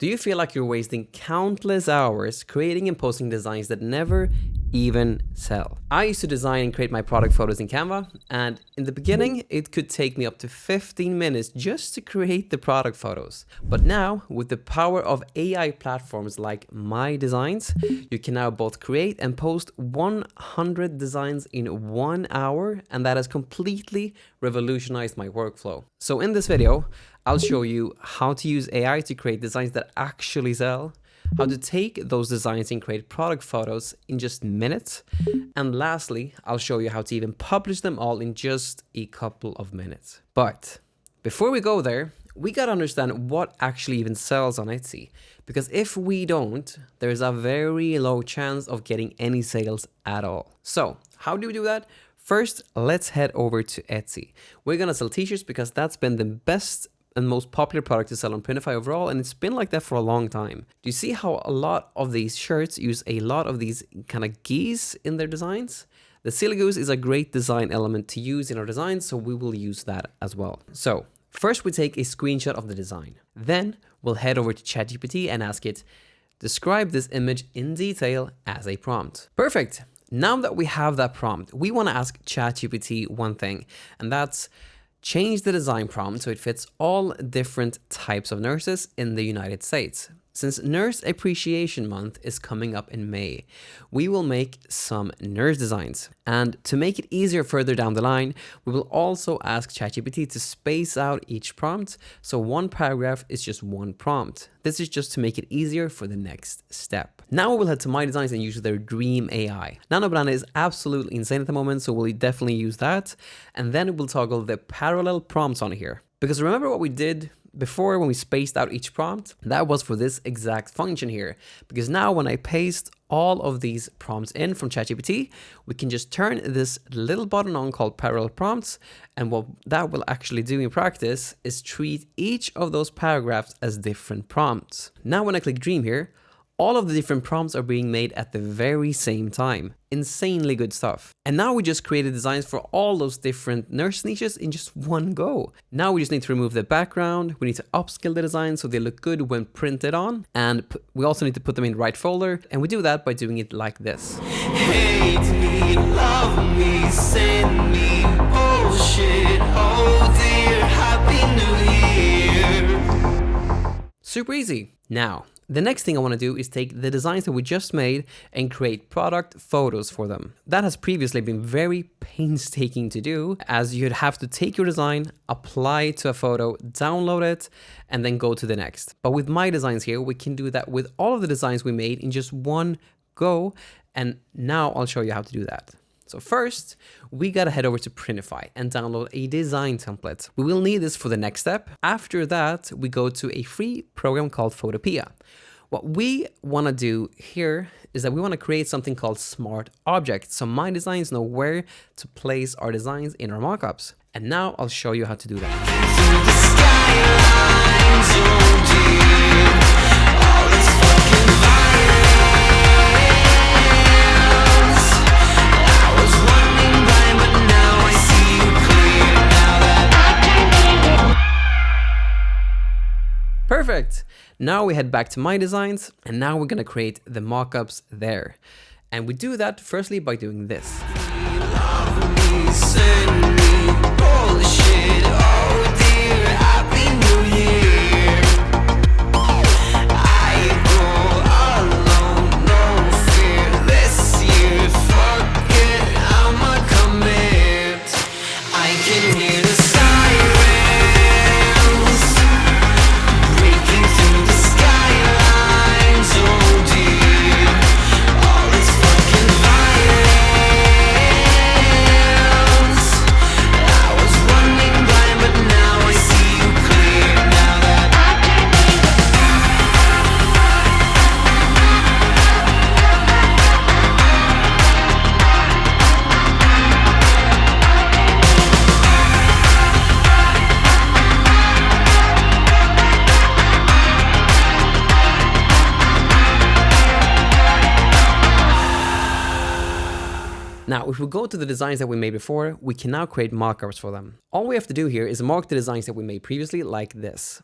Do you feel like you're wasting countless hours creating and posting designs that never even sell? I used to design and create my product photos in Canva, and in the beginning it could take me up to 15 minutes just to create the product photos. But now, with the power of AI platforms like My Designs, you can now both create and post 100 designs in 1 hour, and that has completely revolutionized my workflow. So in this video, I'll show you how to use AI to create designs that actually sell, how to take those designs and create product photos in just minutes, and lastly, I'll show you how to even publish them all in just a couple of minutes. But before we go there, we gotta understand what actually even sells on Etsy, because if we don't, there's a very low chance of getting any sales at all. So how do we do that? First, let's head over to Etsy. We're gonna sell t-shirts because that's been the best and most popular product to sell on Printify overall, and it's been like that for a long time. Do you see how a lot of these shirts use a lot of these kind of geese in their designs? The silly goose is a great design element to use in our designs, so we will use that as well. So first we take a screenshot of the design. Then we'll head over to ChatGPT and ask it, describe this image in detail as a prompt. Perfect. Now that we have that prompt, we want to ask ChatGPT one thing, and that's change the design prompt so it fits all different types of nurses in the United States. Since Nurse Appreciation Month is coming up in May, we will make some nurse designs. And to make it easier further down the line, we will also ask ChatGPT to space out each prompt, so one paragraph is just one prompt. This is just to make it easier for the next step. Now we'll head to My Designs and use their Dream AI. Nanobrand is absolutely insane at the moment, so we'll definitely use that. And then we'll toggle the parallel prompts on here. Because remember what we did before when we spaced out each prompt? That was for this exact function here. Because now when I paste all of these prompts in from ChatGPT, we can just turn this little button on called parallel prompts. And what that will actually do in practice is treat each of those paragraphs as different prompts. Now when I click Dream here, all of the different prompts are being made at the very same time. Insanely good stuff. And now we just created designs for all those different nurse niches in just one go. Now we just need to remove the background. We need to upscale the designs so they look good when printed on. And we also need to put them in the right folder. And we do that by doing it like this. Hate me, love me, send me bullshit. Oh dear, happy new year. Super easy. Now, the next thing I want to do is take the designs that we just made and create product photos for them. That has previously been very painstaking to do, as you'd have to take your design, apply it to a photo, download it, and then go to the next. But with My Designs here, we can do that with all of the designs we made in just one go. And now I'll show you how to do that. So first, we gotta head over to Printify and download a design template. We will need this for the next step. After that, we go to a free program called Photopea. What we wanna do here is that we wanna create something called Smart Objects, so My Designs know where to place our designs in our mockups. And now I'll show you how to do that. Perfect. Now we head back to My Designs, and now we're gonna create the mockups there. And we do that firstly by doing this. Now, if we go to the designs that we made before, we can now create mockups for them. All we have to do here is mark the designs that we made previously like this.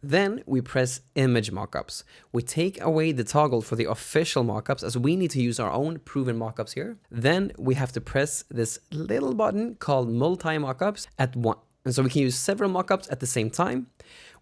Then we press image mockups. We take away the toggle for the official mockups as we need to use our own proven mockups here. Then we have to press this little button called multi mockups at one. And so we can use several mockups at the same time.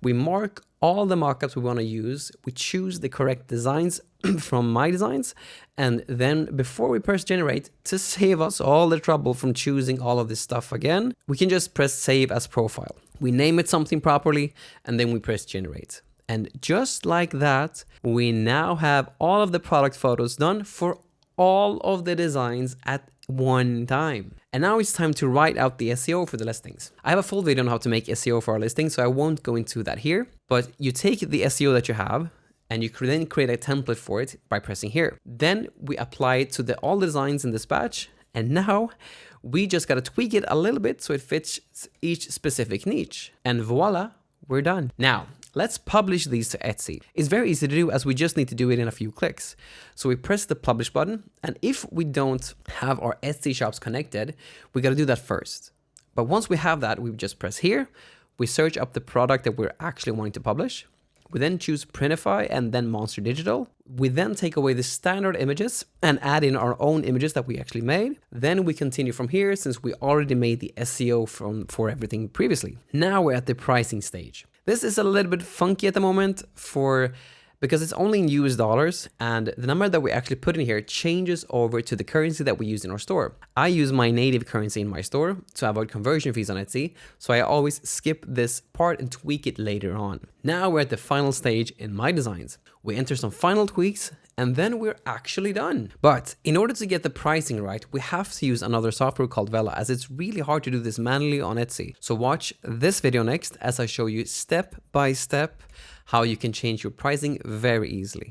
We mark all the mockups we want to use. We choose the correct designs from my designs. And then before we press generate, to save us all the trouble from choosing all of this stuff again, we can just press save as profile. We name it something properly and then we press generate. And just like that, we now have all of the product photos done for all of the designs at one time. And now it's time to write out the SEO for the listings. I have a full video on how to make SEO for our listings, so I won't go into that here. But you take the SEO that you have and you then create a template for it by pressing here. Then we apply it to all the designs in this batch. And now we just got to tweak it a little bit so it fits each specific niche. And voila, we're done. Now, let's publish these to Etsy. It's very easy to do as we just need to do it in a few clicks. So we press the publish button, and if we don't have our Etsy shops connected, we got to do that first. But once we have that, we just press here, we search up the product that we're actually wanting to publish. We then choose Printify and then Monster Digital. We then take away the standard images and add in our own images that we actually made. Then we continue from here since we already made the SEO for everything previously. Now we're at the pricing stage. This is a little bit funky at the moment because it's only in US dollars, and the number that we actually put in here changes over to the currency that we use in our store. I use my native currency in my store to avoid conversion fees on Etsy, so I always skip this part and tweak it later on. Now we're at the final stage in my designs. We enter some final tweaks and then we're actually done. But in order to get the pricing right, we have to use another software called Vela, as it's really hard to do this manually on Etsy. So watch this video next as I show you step by step how you can change your pricing very easily.